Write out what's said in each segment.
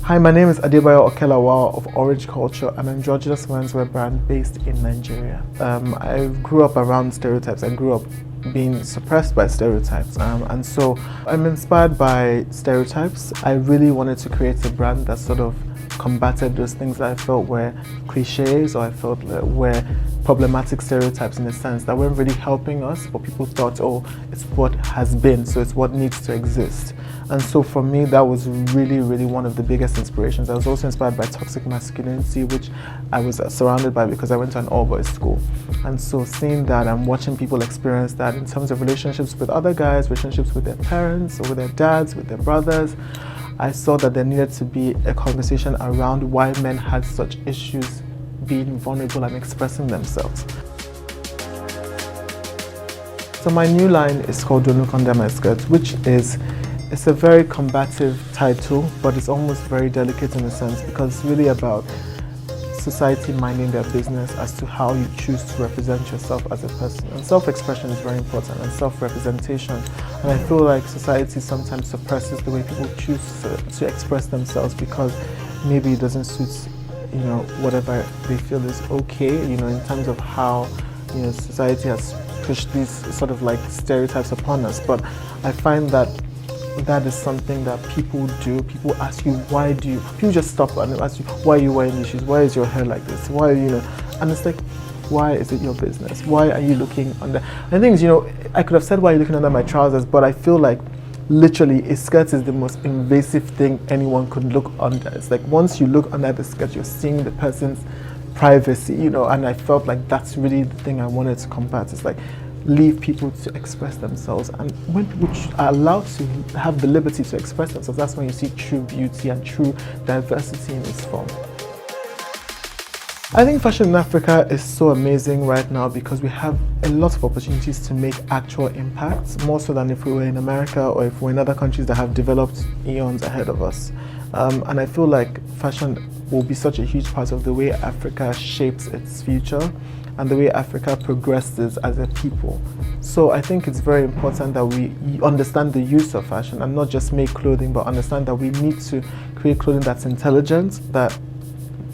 Hi, my name is Adebayo Oke-Lawal of Orange Culture, an androgynous menswear brand based in Nigeria. I grew up around stereotypes. I grew up being suppressed by stereotypes, and so I'm inspired by stereotypes. I really wanted to create a brand that sort of combated those things that I felt were cliches, or I felt were problematic stereotypes, in a sense that weren't really helping us, but people thought, oh, it's what has been, so it's what needs to exist. And so for me, that was really, really one of the biggest inspirations. I was also inspired by toxic masculinity, which I was surrounded by because I went to an all-boys school. And so seeing that and watching people experience that in terms of relationships with other guys, relationships with their parents, or with their dads, with their brothers, I saw that there needed to be a conversation around why men had such issues being vulnerable and expressing themselves. So my new line is called Don't Look Under My Skirt, which is, it's a very combative title, but it's almost very delicate in a sense, because it's really about society minding their business as to how you choose to represent yourself as a person. And self-expression is very important, and self-representation. And I feel like society sometimes suppresses the way people choose to express themselves because maybe it doesn't suit, whatever they feel is okay, in terms of how, society has pushed these sort of like stereotypes upon us. But I find that is something that people do. People ask you, why do you? People just stop and ask you, why are you wearing these shoes? Why is your hair like this? Why, And it's like, why is it your business? Why are you looking under? And the thing is, I could have said, why are you looking under my trousers? But I feel like, literally, a skirt is the most invasive thing anyone could look under. It's like once you look under the skirt, you're seeing the person's privacy, and I felt like that's really the thing I wanted to combat. It's like, leave people to express themselves, and when people are allowed to have the liberty to express themselves, that's when you see true beauty and true diversity in its form. I think fashion in Africa is so amazing right now because we have a lot of opportunities to make actual impacts, more so than if we were in America or if we're in other countries that have developed eons ahead of us. And I feel like fashion will be such a huge part of the way Africa shapes its future and the way Africa progresses as a people. So I think it's very important that we understand the use of fashion and not just make clothing, but understand that we need to create clothing that's intelligent, that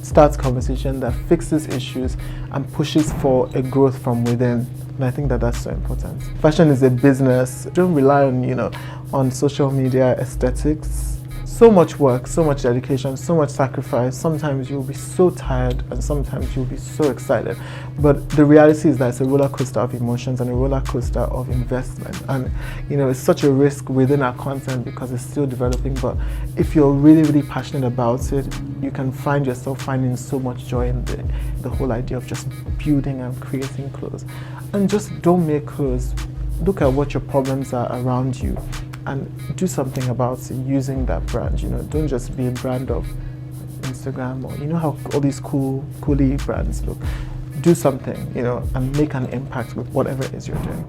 starts conversation, that fixes issues and pushes for a growth from within. And I think that that's so important. Fashion is a business. Don't rely on social media aesthetics. So much work, so much dedication, so much sacrifice. Sometimes you'll be so tired and sometimes you'll be so excited. But the reality is that it's a roller coaster of emotions and a roller coaster of investment. And it's such a risk within our content because it's still developing. But if you're really, really passionate about it, you can find yourself finding so much joy in the whole idea of just building and creating clothes. And just don't make clothes. Look at what your problems are around you and do something about it using that brand. Don't just be a brand of Instagram, or how all these coolie brands look. Do something, and make an impact with whatever it is you're doing.